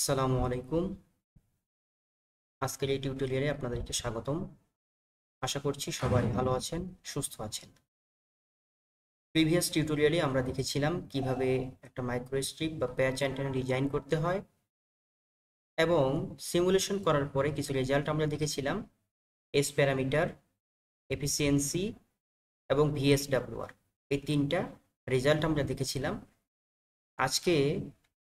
আসসালামু আলাইকুম। আজকের এই টিউটোরিয়ালে আপনাদেরকে স্বাগতম। আশা করছি সবাই ভালো আছেন, সুস্থ আছেন। প্রিভিয়াস টিউটোরিয়ালে আমরা দেখেছিলাম কিভাবে একটা মাইক্রোস্ট্রিপ বা প্যাচ অ্যান্টেনা ডিজাইন করতে হয়, এবং সিমুলেশন করার পরে কিছু রেজাল্ট আমরা দেখেছিলাম। এস প্যারামিটার, এফিসিয়েন্সি এবং ভিএসডব্লিউআর, এই তিনটা রেজাল্ট আমরা দেখেছিলাম। আজকে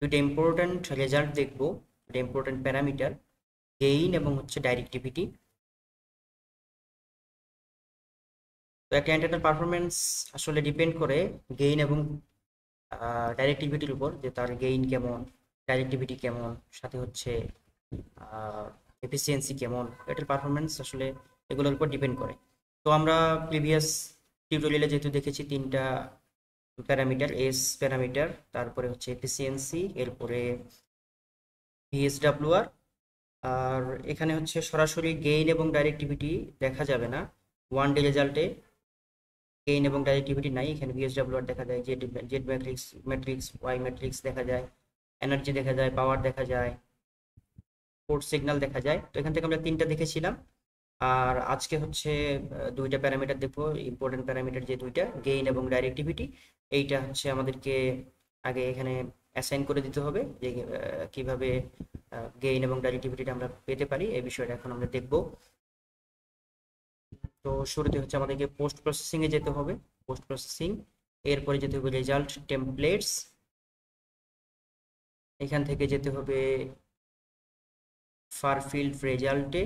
দুটো ইম্পর্ট্যান্ট রেজাল্ট দেখব, দুটো ইম্পর্ট্যান্ট প্যারামিটার, গেইন এবং ডাইরেক্টিভিটি। তো একটা অ্যান্টেনার পারফরমেন্স আসলে ডিপেন্ড করে গেইন এবং ডাইরেক্টিভিটির উপর, যে তার গেইন কেমন, ডাইরেক্টিভিটি কেমন, সাথে এফিসিয়েন্সি কেমন, এটার পারফরমেন্স আসলে এগুলোর উপর ডিপেন্ড করে। তো আমরা প্রিভিয়াস টিউটোরিয়ালে যেহেতু দেখেছি তিনটা প্যারামিটার, এস প্যারামিটার, তারপরে এফিসিয়েন্সি, এরপরে ভিএসডব্লিউআর। আর এখানে সরাসরি গেইন এবং ডাইরেক্টিভিটি দেখা যাবে না ওয়ান ডে রেজাল্টে। গেইন এবং ডাইরেক্টিভিটি নাই, এখানে ভিএসডব্লিউআর দেখা যায়, Z Z matrix matrix Y matrix দেখা যায়, এনার্জি দেখা যায়, পাওয়ার দেখা যায়, পোর্ট সিগন্যাল দেখা যায়। তো এখান থেকে আমরা তিনটা দেখেছিলাম। আর আজকে দুইটা প্যারামিটার দেখবো, ইম্পর্টেন্ট প্যারামিটার যে দুইটা, গেইন এবং ডাইরেক্টিভিটি। এইটা আমাদেরকে আগে এখানে অ্যাসাইন করে দিতে হবে, যে কিভাবে গেইন এবং ডাইরেক্টিভিটিটা আমরা পেতে পারি, এই বিষয়টা এখন আমরা দেখবো। তো শুরুতে আমাদেরকে পোস্ট প্রসেসিং এ যেতে হবে, পোস্ট প্রসেসিং, এরপরে যেতে হবে রেজাল্ট টেমপ্লেটস, এখান থেকে যেতে হবে ফার ফিল্ড রেজাল্টে,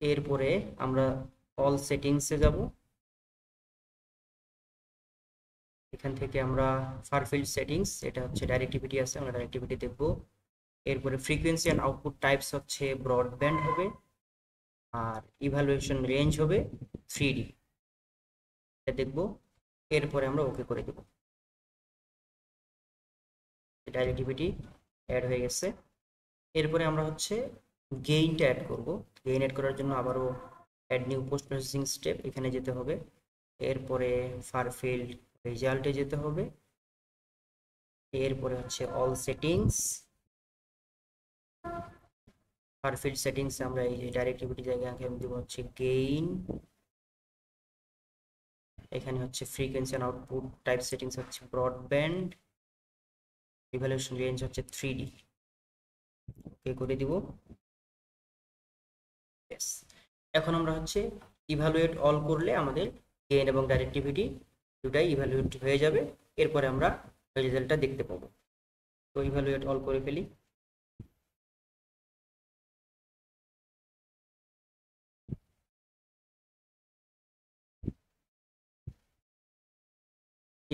এরপরে আমরা অল সেটিংসে যাব, এখান থেকে আমরা ফার ফিল্ড সেটিংস, এটা ডাইরেক্টিভিটি আছে, আমরা ডাইরেক্টিভিটি দেখব। এরপরে frequency and output types broadband হবে, আর ইভালুয়েশন রেঞ্জ হবে 3D, এটা দেখবো। এরপরে আমরা ওকে করে দেব, ডাইরেক্টিভিটি অ্যাড হয়ে গেছে। এরপরে আমরা গেইনটা অ্যাড করব। গেইন অ্যাড করার জন্য আবারও add new post processing step, এখানে যেতে হবে। এরপরে ফার ফিল্ড রেজাল্টে যেতে হবে, এরপরে all settings, far field settings আমরা এই যে ডাইরেক্টিভিটি জায়গায় দেবো গেইন, এখানে frequency and output type settings broadband, evaluation range 3D, okay করে দিব। এখন আমরা ইভালুয়েট অল করলে আমাদের গেইন এবং ডাইরেক্টিভিটি দুটাই ইভালুয়েট হয়ে যাবে। এরপরে আমরা রেজাল্টটা দেখতে পাবো। তো ইভালুয়েট অল করে ফেলি।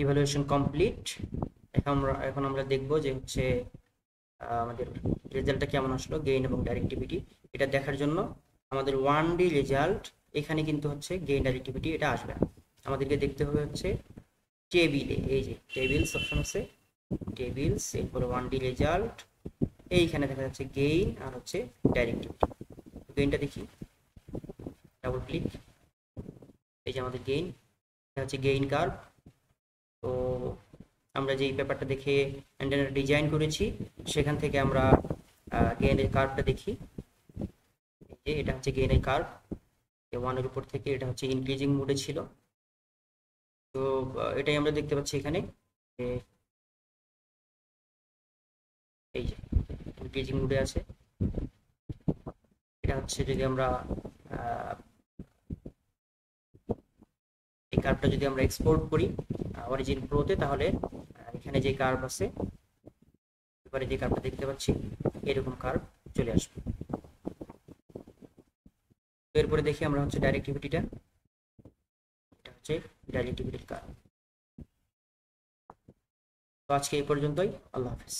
Evaluation complete. এখন আমরা দেখব যে আমাদের রেজাল্টটা কেমন আসলো, গেইন এবং ডাইরেক্টিভিটি। এটা দেখার জন্য আমাদের ওয়ান ডে রেজাল্ট এখানে কিন্তু গেইন ডাইরেক্টিভিটি এটা আসবে না, আমাদেরকে দেখতে হবে টেবিলে, এই যে টেবিলস অপশন আছে, টেবিলস, এরপরে ওয়ান ডে রেজাল্ট, এইখানে দেখা যাচ্ছে গেইন আর ডাইরেক্টিভিটি। গেইনটা দেখি, ডাবল ক্লিক, এই যে আমাদের গেইন, এটা গেইন কার্ভ। তো আমরা যেই পেপারটা দেখে অ্যান্টেনাটা ডিজাইন করেছি সেখান থেকে আমরা গেইনের কার্ভটা দেখি, যে এটা গেইনের কার্ভ, ওয়ানের উপর থেকে এটা ইনক্রিজিং মোডে ছিল। তো এটাই আমরা দেখতে পাচ্ছি এখানে, এই যে ইনক্রিজিং মোডে আছে। এটা যদি আমরা এই কার্ভটা যদি আমরা এক্সপোর্ট করি অরিজিন প্রোতে, তাহলে এখানে যে কার্ভ আছে, এবারে যে কার্ভটা দেখতে পাচ্ছি এরকম কার্ভ চলে আসবে। এরপরে দেখি আমরা ডাইরেক্টিভিটিটা, এটা ডাইরেক্টিভিটির কার্ভ। তো আজকে এই পর্যন্তই, আল্লাহ হাফেজ।